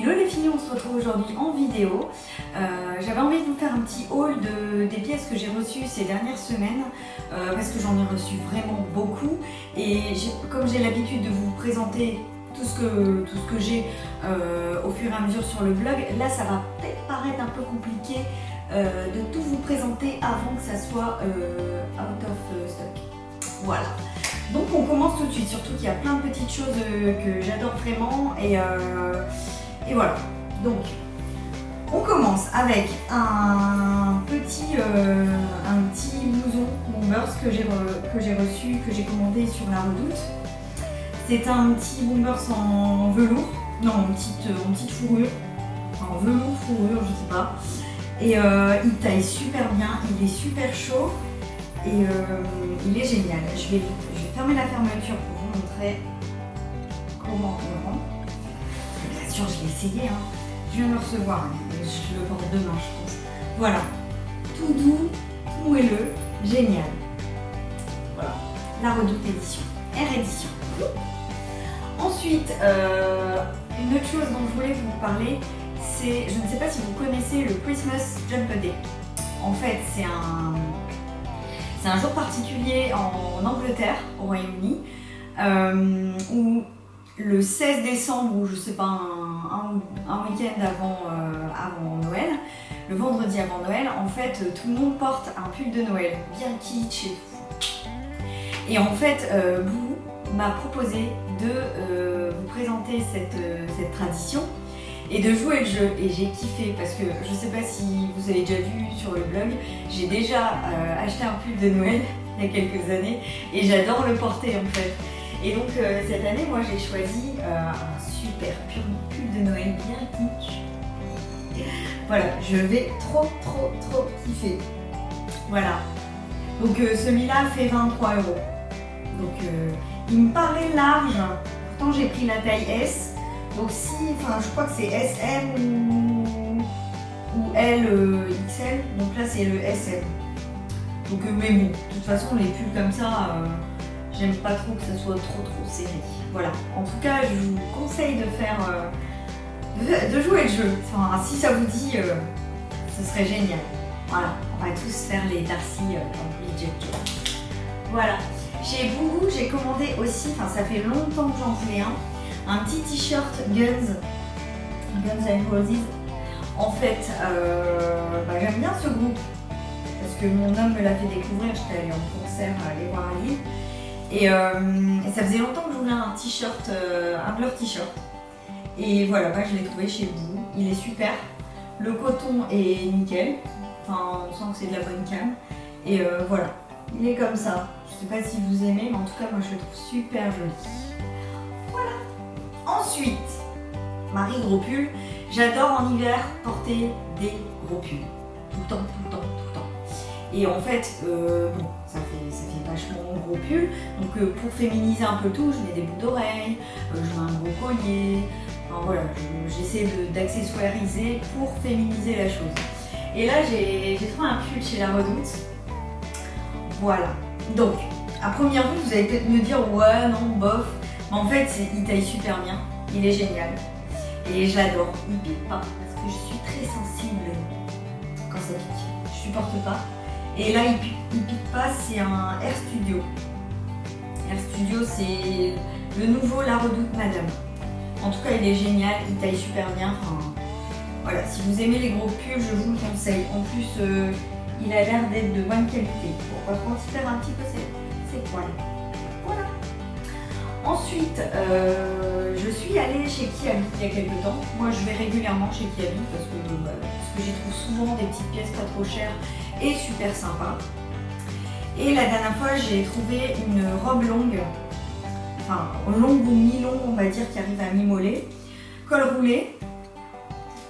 Hello les filles, on se retrouve aujourd'hui en vidéo. J'avais envie de vous faire un petit haul des pièces que j'ai reçues ces dernières semaines parce que j'en ai reçu vraiment beaucoup et comme j'ai l'habitude de vous présenter tout ce que j'ai au fur et à mesure sur le blog, là ça va peut-être paraître un peu compliqué de tout vous présenter avant que ça soit out of stock. Voilà. Donc on commence tout de suite, surtout qu'il y a plein de petites choses que j'adore vraiment et voilà. Donc on commence avec un petit blouson Bombers que j'ai reçu, que j'ai commandé sur la Redoute. C'est un petit Bombers en velours, non en petite fourrure, en velours fourrure, je sais pas. Et il taille super bien, il est super chaud et il est génial. Je vais fermer la fermeture pour vous montrer comment il rend. Bien sûr, je l'ai essayé, hein. Je viens de le recevoir, je le porte demain, je pense. Voilà, tout doux, tout moelleux, génial. Voilà, la Redoute édition, R édition. Ensuite, une autre chose dont je voulais vous parler, c'est, je ne sais pas si vous connaissez le Christmas Jump Day. En fait, c'est un jour particulier en Angleterre, au Royaume-Uni, où le 16 décembre, ou je sais pas, un week-end avant Noël, le vendredi avant Noël, en fait, tout le monde porte un pull de Noël, bien kitsch et tout. Et en fait, Boo m'a proposé de vous présenter cette tradition et de jouer le jeu, et j'ai kiffé parce que je sais pas si vous avez déjà vu sur le blog, j'ai déjà acheté un pull de Noël il y a quelques années et j'adore le porter en fait. Et donc cette année, moi j'ai choisi un super pull de Noël bien kitsch. Voilà, je vais trop kiffer. Voilà. Donc celui-là fait 23 €. Donc il me paraît large, pourtant j'ai pris la taille S. Donc je crois que c'est SM ou L XL, donc là c'est le SM. Donc mais bon, de toute façon les pulls comme ça, j'aime pas trop que ça soit trop serré. Voilà, en tout cas je vous conseille de faire, de jouer le jeu. Enfin, si ça vous dit, ce serait génial. Voilà, on va tous faire les Darcy en Bridget Jones. Voilà, chez Boohoo j'ai commandé aussi, enfin ça fait longtemps que j'en voulais un petit t-shirt Guns N' Roses. En fait, j'aime bien ce groupe parce que mon homme me l'a fait découvrir. J'étais allée en concert les voir à Lille et ça faisait longtemps que je voulais un t-shirt, un leur t-shirt. Et voilà, je l'ai trouvé chez vous. Il est super. Le coton est nickel. Enfin, on sent que c'est de la bonne canne. Et voilà, il est comme ça. Je sais pas si vous aimez, mais en tout cas, moi je le trouve super joli. Ensuite, Marie gros pull. J'adore en hiver porter des gros pulls. Tout le temps. Et en fait, bon, ça fait vachement gros pull. Donc pour féminiser un peu tout, je mets des boucles d'oreilles, je mets un gros collier. Enfin voilà, j'essaie d'accessoiriser pour féminiser la chose. Et là, j'ai trouvé un pull chez la Redoute. Voilà. Donc, à première vue, vous allez peut-être me dire, ouais, non, bof. Mais en fait, il taille super bien, il est génial et je l'adore. Il pique pas parce que je suis très sensible quand ça pique, je supporte pas. Et là, il pique pas, c'est un Air Studio. Air Studio, c'est le nouveau La Redoute Madame. En tout cas, il est génial, il taille super bien. Enfin, voilà, si vous aimez les gros pulls, je vous le conseille. En plus, il a l'air d'être de bonne qualité. Bon, par contre, il perd un petit peu ses poils. Voilà. Ensuite, je suis allée chez Kiabi il y a quelques temps. Moi, je vais régulièrement chez Kiabi parce que j'y trouve souvent des petites pièces pas trop chères et super sympas. Et la dernière fois, j'ai trouvé une robe longue, enfin longue ou mi-longue, on va dire, qui arrive à mi-mollet, col roulé.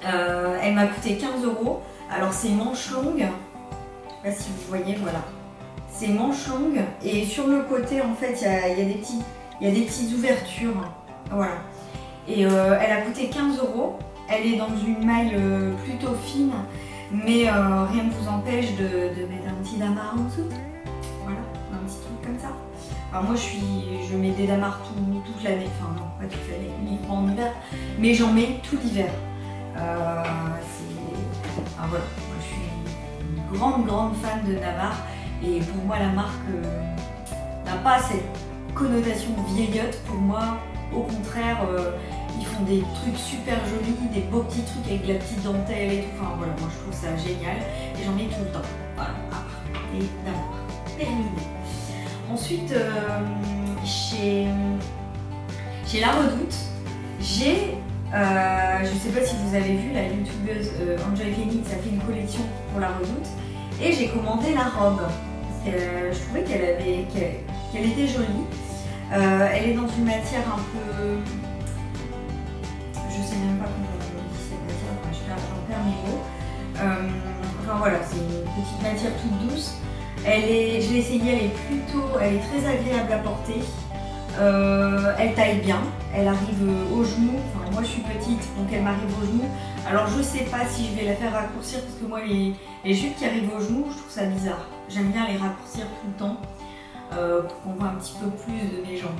Elle m'a coûté 15 €. Alors, c'est manches longues. Je sais pas si vous voyez, voilà. C'est manches longues et sur le côté, en fait, il y a des petites ouvertures, voilà. Et elle a coûté 15 €. Elle est dans une maille plutôt fine, mais rien ne vous empêche de mettre un petit damas en dessous. Voilà, un un petit truc comme ça. Enfin, moi je mets des damars toute l'année, enfin non, pas toute l'année, uniquement en hiver, mais j'en mets tout l'hiver. Enfin, voilà, moi je suis une grande fan de Damar et pour moi la marque n'a pas cette connotation vieillotte. Pour moi, au contraire, ils font des trucs super jolis, des beaux petits trucs avec de la petite dentelle et tout. Enfin voilà, moi je trouve ça génial et j'en mets tout le temps. Voilà, et Damar, terminé. Ensuite, chez La Redoute, j'ai, je sais pas si vous avez vu, la youtubeuse Enjoy Phoenix a fait une collection pour La Redoute et j'ai commandé la robe parce que je trouvais qu'elle était jolie. Elle est dans une matière un peu, je sais même pas comment on dit cette matière, enfin, j'en perds mes mots. Enfin voilà, c'est une petite matière toute douce. Je l'ai essayée, elle est très agréable à porter. Elle taille bien, elle arrive aux genoux. Enfin, moi je suis petite, donc elle m'arrive aux genoux. Alors je sais pas si je vais la faire raccourcir parce que moi les jupes qui arrivent aux genoux, je trouve ça bizarre. J'aime bien les raccourcir tout le temps pour qu'on voit un petit peu plus de mes jambes.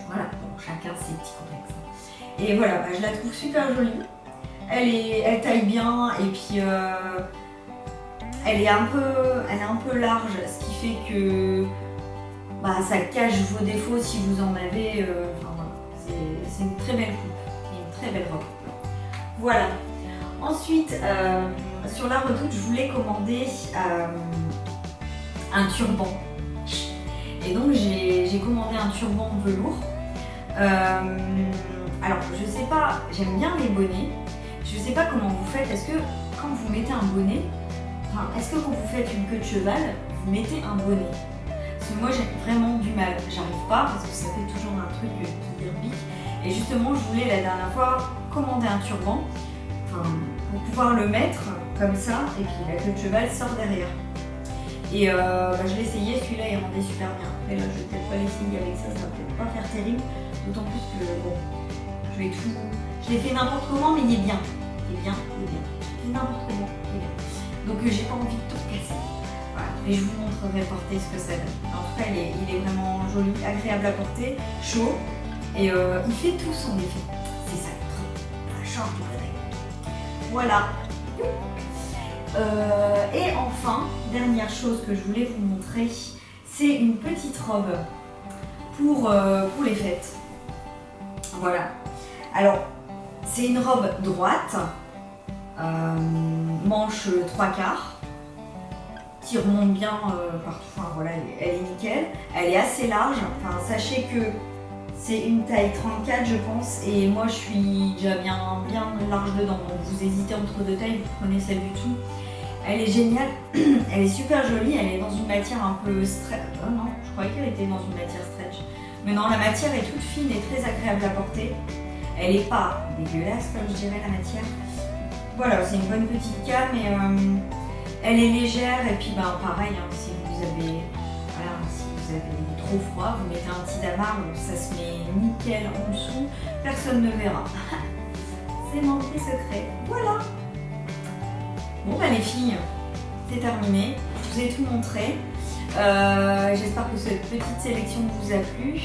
Voilà, bon, chacun ses petits complexes. Et voilà, bah, je la trouve super jolie. Elle taille bien et puis elle est un peu large, ce qui fait que bah, ça cache vos défauts si vous en avez. Enfin, voilà. C'est une très belle coupe et une très belle robe. Voilà. Ensuite, sur La Redoute, je voulais commander un turban. Et donc j'ai commandé un turban velours. Alors je sais pas, j'aime bien les bonnets. Je sais pas comment vous faites. Est-ce que quand vous mettez un bonnet, enfin, est-ce que quand vous faites une queue de cheval, vous mettez un bonnet? Parce que moi j'ai vraiment du mal. J'arrive pas parce que ça fait toujours un truc qui repique. Et justement, je voulais la dernière fois commander un turban, enfin, pour pouvoir le mettre comme ça, et puis la queue de cheval sort derrière. Et bah, je l'ai essayé, celui-là il rendait super bien. Mais là je vais peut-être pas l'essayer avec ça, ça va peut-être pas faire terrible. D'autant plus que bon, je l'ai fait n'importe comment, mais il est bien. Il est bien. Je l'ai fait n'importe comment, il est bien. Donc j'ai pas envie de tout casser. Voilà. Et je vous montrerai porter ce que ça donne. En tout cas il est vraiment joli, agréable à porter, chaud. Et il fait tout son effet. C'est ça le truc. Ça change du bonnet. Voilà. Et enfin, dernière chose que je voulais vous montrer, c'est une petite robe pour les fêtes. Voilà. Alors, c'est une robe droite, manche 3/4, qui remonte bien partout. Enfin, voilà, elle est nickel. Elle est assez large. Enfin, sachez que c'est une taille 34 je pense et moi je suis déjà bien large dedans, donc vous hésitez entre deux tailles, vous prenez celle du tout. Elle est géniale, elle est super jolie, elle est dans une matière un peu stretch. Oh non, je croyais qu'elle était dans une matière stretch. Mais non, la matière est toute fine et très agréable à porter. Elle n'est pas dégueulasse comme je dirais la matière. Voilà, c'est une bonne petite came et elle est légère et puis ben, pareil, hein, si vous avez trop froid, vous mettez un petit damar, ça se met nickel en dessous, personne ne verra. C'est mon petit secret. Voilà. Bon bah les filles, c'est terminé. Je vous ai tout montré. J'espère que cette petite sélection vous a plu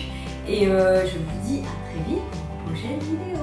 et je vous dis à très vite pour une prochaine vidéo.